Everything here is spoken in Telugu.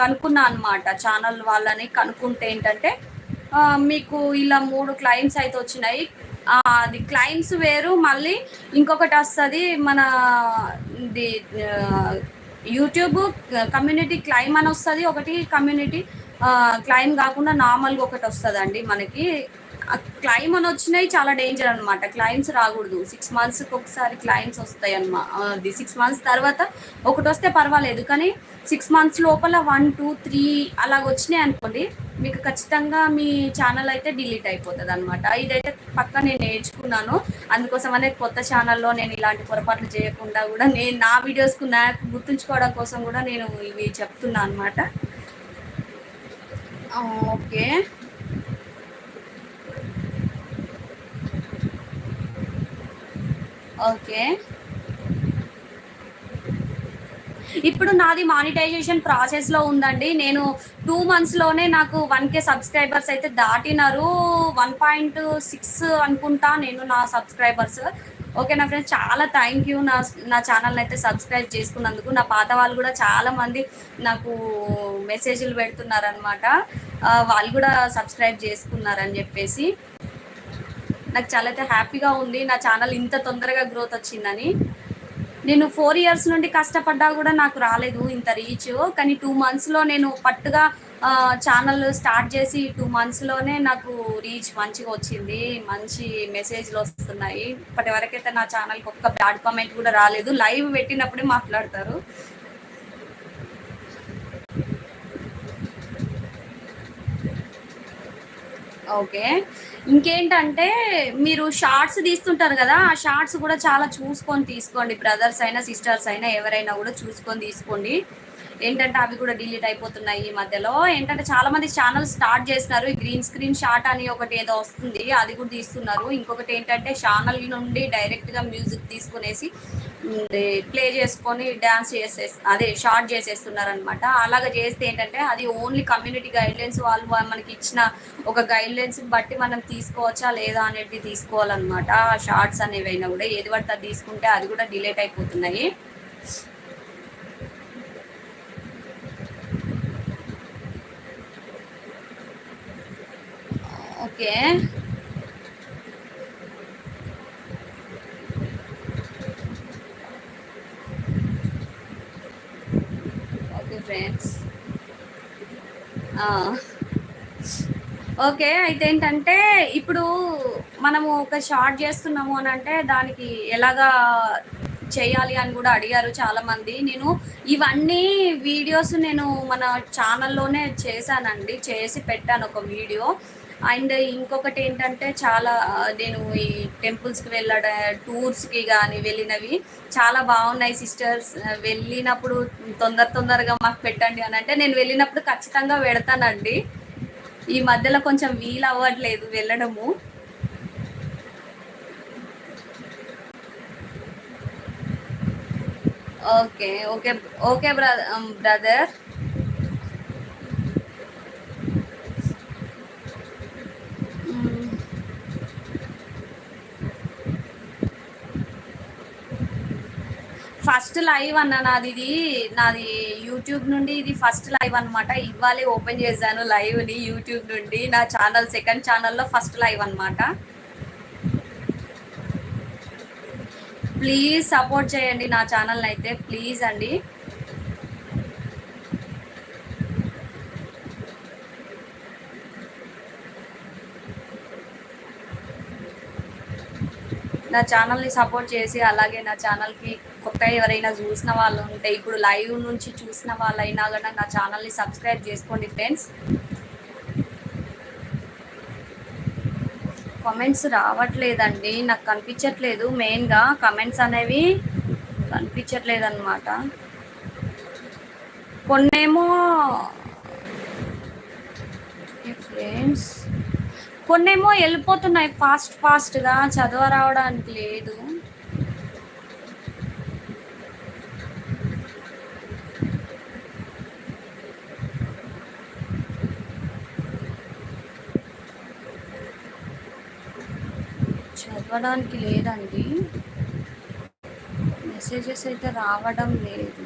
కనుక్కున్నా అనమాట. ఛానల్ వాళ్ళని కనుక్కుంటే ఏంటంటే మీకు ఇలా 3 క్లెయిమ్స్ అయితే వచ్చినాయి. అది క్లెయిమ్స్ వేరు, మళ్ళీ ఇంకొకటి వస్తది మన ఇది యూట్యూబ్ కమ్యూనిటీ క్లెయిమ్ అని వస్తది. ఒకటి కమ్యూనిటీ క్లెయిమ్ కాకుండా నార్మల్‌గా ఒకటి వస్తదండి మనకి. క్లెయిమ్ అని వచ్చినాయి చాలా డేంజర్ అనమాట. క్లెయిమ్స్ రాకూడదు. 6 మంత్స్‌కి ఒకసారి క్లెయిమ్స్ వస్తాయి అది 6 మంత్స్ తర్వాత ఒకటి వస్తే పర్వాలేదు. కానీ 6 మంత్స్ లోపల 1, 2, 3 అలాగ వచ్చినాయి అనుకోండి, మీకు ఖచ్చితంగా మీ ఛానల్ అయితే డిలీట్ అయిపోతుంది అనమాట. ఇదైతే పక్కా నేను నేర్చుకున్నాను. అందుకోసమనే కొత్త ఛానల్లో నేను ఇలాంటి పొరపాట్లు చేయకుండా కూడా నేను నా వీడియోస్కు నాకు గుర్తుంచుకోవడం కోసం కూడా నేను ఇవి చెప్తున్నా అనమాట. Okay, okay. ఇప్పుడు నాది మానిటైజేషన్ ప్రాసెస్లో ఉందండి. నేను 2 మంత్స్లోనే నాకు 1K సబ్స్క్రైబర్స్ అయితే దాటినారు. 1.6 అనుకుంటా నేను నా సబ్స్క్రైబర్స్. ఓకేనా ఫ్రెండ్స్, చాలా థ్యాంక్ యూ నా ఛానల్ని అయితే సబ్స్క్రైబ్ చేసుకున్నందుకు. నా పాత వాళ్ళు కూడా చాలామంది నాకు మెసేజ్లు పెడుతున్నారనమాట, వాళ్ళు కూడా సబ్స్క్రైబ్ చేసుకున్నారని చెప్పేసి. నాకు చాలా అయితే హ్యాపీగా ఉంది నా ఛానల్ ఇంత తొందరగా గ్రోత్ వచ్చిందని. నేను 4 ఇయర్స్ నుండి కష్టపడ్డా కూడా నాకు రాలేదు ఇంత రీచ్. కానీ 2 మంత్స్లో నేను పట్టుగా ఛానల్ స్టార్ట్ చేసి 2 మంత్స్లోనే నాకు రీచ్ మంచిగా వచ్చింది. మంచి మెసేజ్లు వస్తున్నాయి. ఇప్పటి వరకైతే నా ఛానల్కి ఒక్క బ్యాడ్ కామెంట్ కూడా రాలేదు. లైవ్ పెట్టినప్పుడే మాట్లాడతారు. ఓకే, ఇంకేంటంటే మీరు షార్ట్స్ తీస్తుంటారు కదా, ఆ షార్ట్స్ కూడా చాలా చూసుకొని తీసుకోండి. బ్రదర్స్ అయినా సిస్టర్స్ అయినా ఎవరైనా కూడా చూసుకొని తీసుకోండి. ఏంటంటే అవి కూడా డిలీట్ అయిపోతున్నాయి ఈ మధ్యలో. ఏంటంటే చాలా మంది ఛానల్ స్టార్ట్ చేస్తున్నారు. ఈ గ్రీన్ స్క్రీన్ షాట్ అని ఒకటి ఏదో వస్తుంది, అది కూడా తీస్తున్నారు. ఇంకొకటి ఏంటంటే ఛానల్ నుండి డైరెక్ట్గా మ్యూజిక్ తీసుకునేసి ప్లే చేసుకొని డ్యాన్స్ అదే షార్ట్ చేసేస్తున్నారు అనమాట. అలాగ చేస్తే ఏంటంటే అది ఓన్లీ కమ్యూనిటీ గైడ్లైన్స్ వాళ్ళు మనకి ఇచ్చిన ఒక గైడ్లైన్స్ బట్టి మనం తీసుకోవచ్చా లేదా అనేది తీసుకోవాలన్నమాట. ఆ షార్ట్స్ అనేవైనా కూడా ఏది పడితే అది తీసుకుంటే అది కూడా డిలీట్ అయిపోతున్నాయి. Okay, friends. ఓకే, అయితే ఏంటంటే ఇప్పుడు మనము ఒక షార్ట్ చేస్తున్నాము అని అంటే దానికి ఎలాగా చేయాలి అని కూడా అడిగారు చాలామంది. నేను ఇవన్నీ వీడియోస్ నేను మన ఛానల్లోనే చేశానండి, చేసి పెట్టాను ఒక వీడియో. అండ్ ఇంకొకటి ఏంటంటే చాలా నేను ఈ టెంపుల్స్కి టూర్స్కి కానీ వెళ్ళినవి చాలా బాగున్నాయి సిస్టర్స్. వెళ్ళినప్పుడు తొందరగా మాకు పెట్టండి అని అంటే నేను వెళ్ళినప్పుడు ఖచ్చితంగా పెడతానండి. ఈ మధ్యలో కొంచెం వీలు అవ్వట్లేదు వెళ్ళడము. Okay, okay, okay brother. First live అన్న నాది యూట్యూబ్ నుండి ఇది ఫస్ట్ లైవ్ అనమాట. ఇవాళే ఓపెన్ చేశాను లైవ్ని యూట్యూబ్ నుండి. నా ఛానల్ సెకండ్ ఛానల్లో ఫస్ట్ లైవ్ అనమాట. ప్లీజ్ సపోర్ట్ చేయండి నా ఛానల్ని అయితే, ప్లీజ్ అండి. నా ఛానల్ని సపోర్ట్ చేసి అలాగే నా ఛానల్కి కొత్త ఎవరైనా చూసిన వాళ్ళు ఉంటే ఇప్పుడు లైవ్ నుంచి చూసిన వాళ్ళైనా కూడా నా ఛానల్ని సబ్స్క్రైబ్ చేసుకోండి ఫ్రెండ్స్. కామెంట్స్ రావట్లేదండి, నాకు కనిపించట్లేదు. మెయిన్గా కమెంట్స్ అనేవి కనిపించట్లేదు అనమాట. కొన్నేమో ఫ్రెండ్స్ కొన్నేమో వెళ్ళిపోతున్నాయి ఫాస్ట్గా, చదవ రావడానికి లేదు. చదవడానికి లేదండి, మెసేజెస్ అయితే రావడం లేదు.